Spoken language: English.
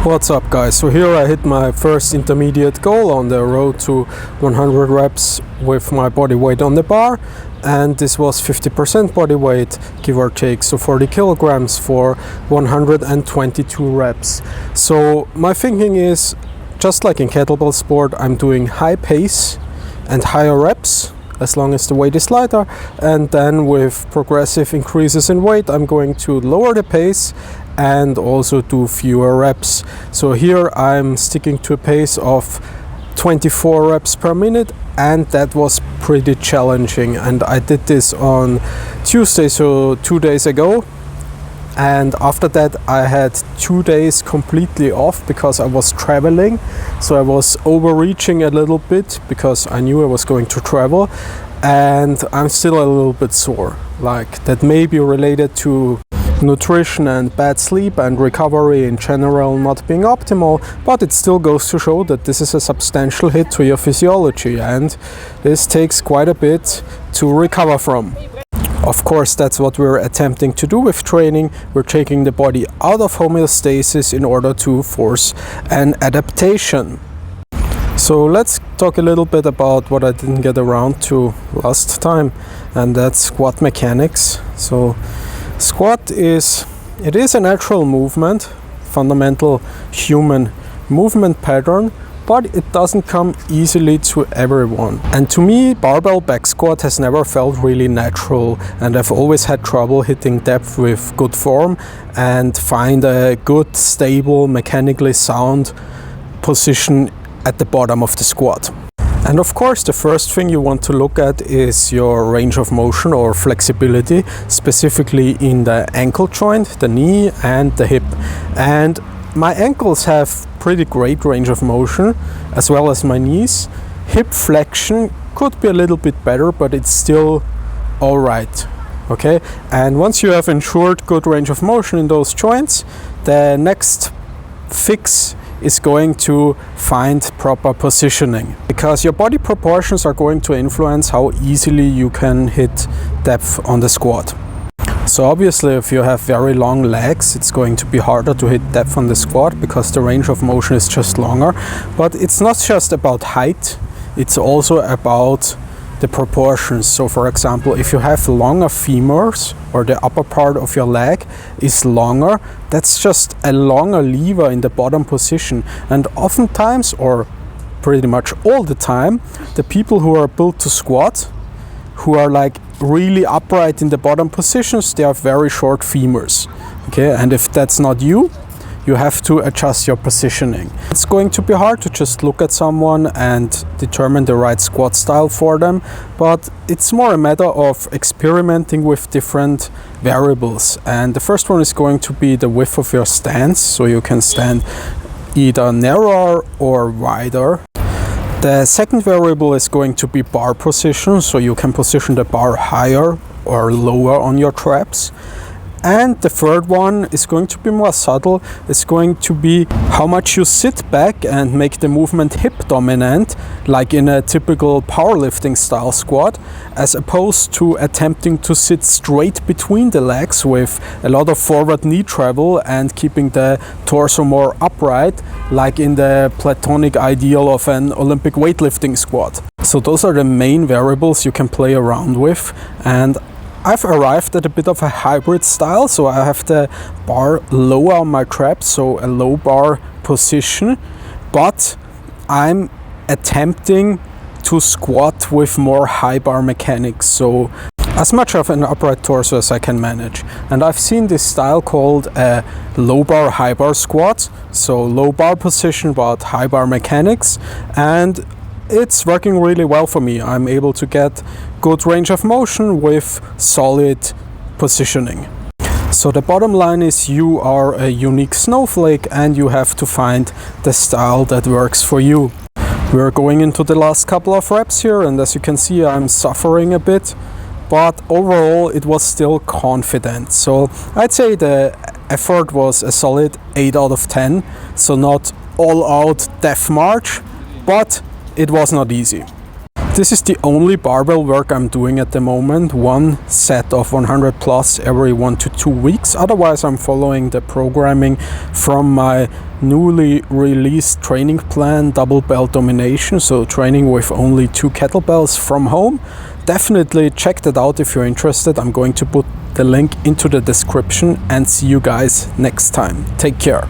What's up, guys? So here I hit my first intermediate goal on the road to 100 reps with my body weight on the bar, and this was 50% body weight, give or take, so 40 kilograms for 122 reps. So my thinking is, just like in kettlebell sport, I'm doing high pace and higher reps as long as the weight is lighter, and then with progressive increases in weight I'm going to lower the pace and also do fewer reps. So here I'm sticking to a pace of 24 reps per minute, and that was pretty challenging, and I did this on Tuesday, so 2 days ago. And after that I had 2 days completely off because I was traveling, so I was overreaching a little bit because I knew I was going to travel, and I'm still a little bit sore. Like, that may be related to nutrition and bad sleep and recovery in general not being optimal, but it still goes to show that this is a substantial hit to your physiology, and this takes quite a bit to recover from. Of course, that's what we're attempting to do with training. We're taking the body out of homeostasis in order to force an adaptation. So let's talk a little bit about what I didn't get around to last time, and that's squat mechanics. So squat is a natural movement, fundamental human movement pattern, but it doesn't come easily to everyone. And to me, barbell back squat has never felt really natural, and I've always had trouble hitting depth with good form and find a good, stable, mechanically sound position at the bottom of the squat. And of course, the first thing you want to look at is your range of motion or flexibility, specifically in the ankle joint, the knee and the hip. And my ankles have pretty great range of motion, as well as my knees. Hip flexion could be a little bit better, but it's still all right. Okay, and once you have ensured good range of motion in those joints, the next fix is going to find proper positioning, because your body proportions are going to influence how easily you can hit depth on the squat. So obviously, if you have very long legs, it's going to be harder to hit depth on the squat because the range of motion is just longer. But it's not just about height, it's also about the proportions. So for example, if you have longer femurs, or the upper part of your leg is longer, that's just a longer lever in the bottom position. And oftentimes, or pretty much all the time, the people who are built to squat, who are like really upright in the bottom positions, they have very short femurs. Okay, and if that's not you, you have to adjust your positioning. It's going to be hard to just look at someone and determine the right squat style for them, but it's more a matter of experimenting with different variables. And the first one is going to be the width of your stance, so you can stand either narrower or wider. The second variable is going to be bar position, so you can position the bar higher or lower on your traps. And the third one is going to be more subtle. It's going to be how much you sit back and make the movement hip dominant, like in a typical powerlifting style squat, as opposed to attempting to sit straight between the legs with a lot of forward knee travel and keeping the torso more upright, like in the platonic ideal of an Olympic weightlifting squat. So those are the main variables you can play around with, and I've arrived at a bit of a hybrid style, so I have the bar lower on my traps, so a low bar position, but I'm attempting to squat with more high bar mechanics, so as much of an upright torso as I can manage. And I've seen this style called a low bar high bar squat, so low bar position but high bar mechanics, and it's working really well for me. I'm able to get good range of motion with solid positioning. So the bottom line is, you are a unique snowflake and you have to find the style that works for you. We're going into the last couple of reps here, and as you can see, I'm suffering a bit, but overall it was still confident. So I'd say the effort was a solid 8 out of 10. So not all out death march, but it was not easy. This is the only barbell work I'm doing at the moment, one set of 100 plus every 1 to 2 weeks. Otherwise, I'm following the programming from my newly released training plan, Double Belt Domination, so training with only 2 kettlebells from home. Definitely check that out if you're interested. I'm going to put the link into the description, and see you guys next time. Take care.